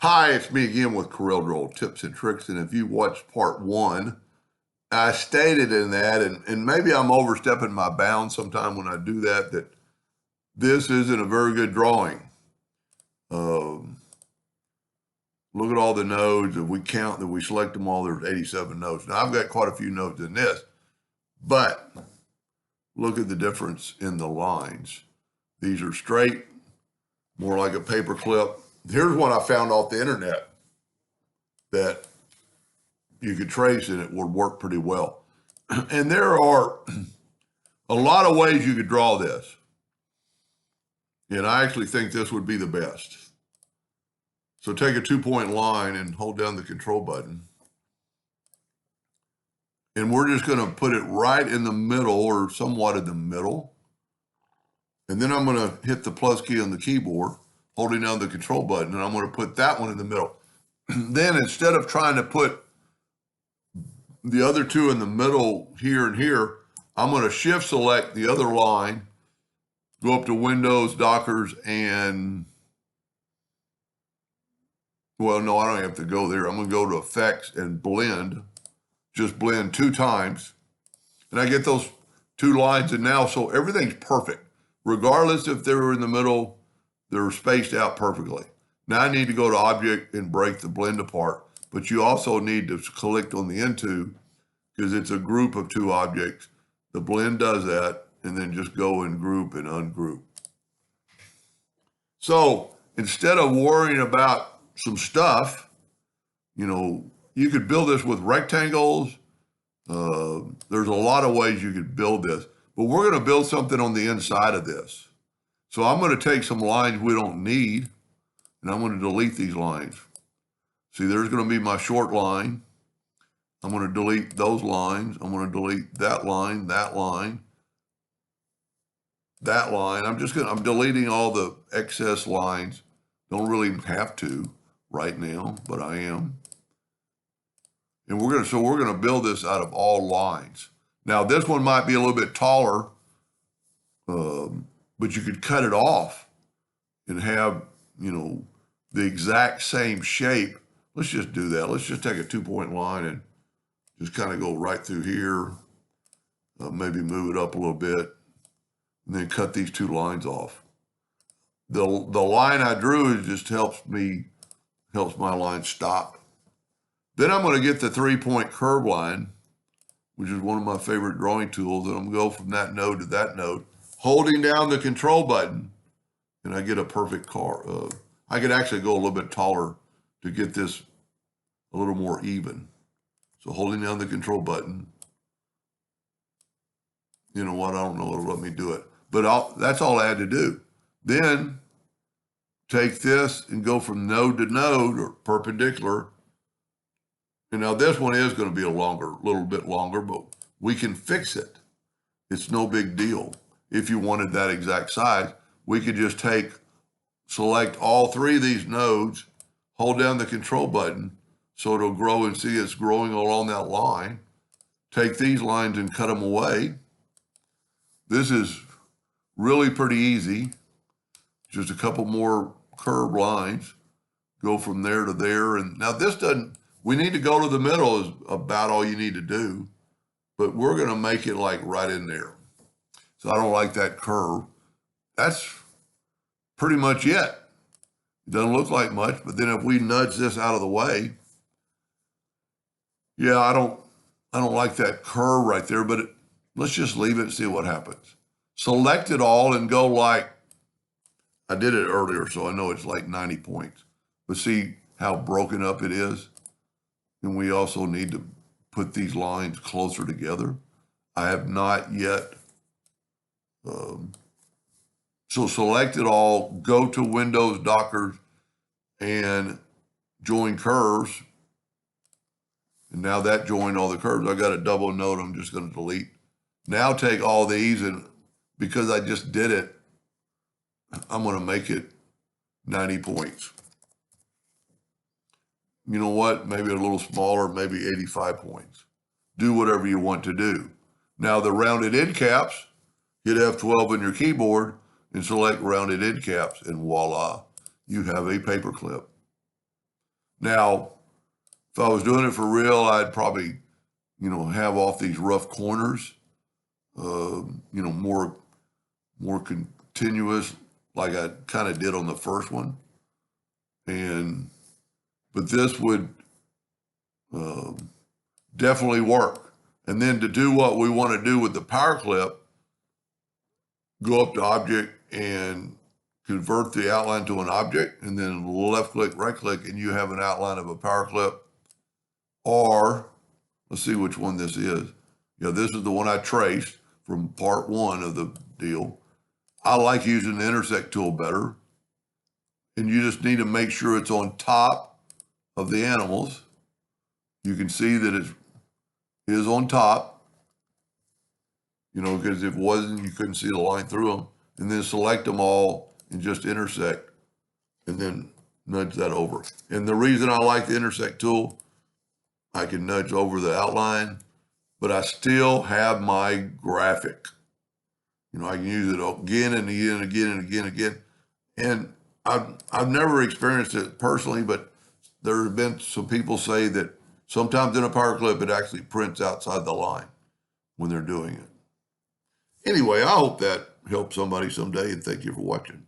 Hi, it's me again with Corel Draw Tips and Tricks. And if you watched part one, I stated in that, and maybe I'm overstepping my bounds sometime when I do that, that this isn't a very good drawing. Um, Look at all the nodes. If we count that we select them all, there's 87 nodes. Now, I've got quite a few nodes in this, but look at the difference in the lines. These are straight, more like a paper clip. Here's one I found off the internet that you could trace and it would work pretty well. And there are a lot of ways you could draw this. And I actually think this would be the best. So take a 2-point line and hold down the control button. And we're just going to put it right in the middle or somewhat in the middle. And then I'm going to hit the plus key on the keyboard, holding down the control button, and I'm going to put that one in the middle. Then instead of trying to put the other two in the middle here and here, I'm going to shift select the other line, go up to Windows, Dockers, and, well, no, I don't have to go there. I'm going to go to Effects and Blend, just blend 2 times. And I get those 2 lines in now, so everything's perfect. Regardless if they're in the middle, they're spaced out perfectly. Now I need to go to Object and break the blend apart, but you also need to click on the Into because it's a group of 2 objects. The blend does that, and then just go and group and ungroup. So instead of worrying about some stuff, you could build this with rectangles. There's a lot of ways you could build this, but we're going to build something on the inside of this. So I'm going to take some lines we don't need, and I'm going to delete these lines. See, there's going to be my short line. I'm going to delete those lines. I'm going to delete that line, that line, that line. I'm deleting all the excess lines. Don't really have to right now, but I am. And we're going to build this out of all lines. Now, this one might be a little bit taller, but you could cut it off and have, the exact same shape. Let's just do that. Let's just take a 2-point line and just kind of go right through here, maybe move it up a little bit, and then cut these 2 lines off. The line I drew just helps my line stop. Then I'm going to get the 3-point curve line, which is one of my favorite drawing tools, and I'm going to go from that node to that node, holding down the control button, and I get a perfect car. I could actually go a little bit taller to get this a little more even. So holding down the control button, you know what, I don't know, it'll let me do it. But that's all I had to do. Then take this and go from node to node or perpendicular. And now this one is going to be a little bit longer, but we can fix it. It's no big deal. If you wanted that exact size, we could just select all 3 of these nodes, hold down the control button, so it'll grow and see it's growing along that line. Take these lines and cut them away. This is really pretty easy. Just a couple more curved lines. Go from there to there. And now we need to go to the middle is about all you need to do, but we're going to make it like right in there. So I don't like that curve. That's pretty much it. It doesn't look like much, but then if we nudge this out of the way, yeah, I don't like that curve right there, but let's just leave it and see what happens. Select it all and go like, I did it earlier, so I know it's like 90 points. But see how broken up it is? And we also need to put these lines closer together. I have not yet. So select it all, go to Windows, Dockers, and join curves. And now that joined all the curves. I got a double node I'm just going to delete. Now take all these, and because I just did it, I'm going to make it 90 points. You know what? Maybe a little smaller, maybe 85 points. Do whatever you want to do. Now the rounded end caps, hit F12 on your keyboard and select rounded end caps, and voila, you have a paperclip. Now, if I was doing it for real, I'd probably, have off these rough corners, more continuous, like I kind of did on the first one. But this would definitely work. And then to do what we want to do with the power clip, go up to object and convert the outline to an object, and then left click, right click, and you have an outline of a power clip. Or let's see which one this is. Yeah, this is the one I traced from part one of the deal. I like using the Intersect tool better. And you just need to make sure it's on top of the animals. You can see that it is on top, because if it wasn't, you couldn't see the line through them. And then select them all and just intersect and then nudge that over. And the reason I like the Intersect tool, I can nudge over the outline, but I still have my graphic. I can use it again and again and again and again and again. And I've never experienced it personally, but there have been some people say that sometimes in a power clip, it actually prints outside the line when they're doing it. Anyway, I hope that helps somebody someday, and thank you for watching.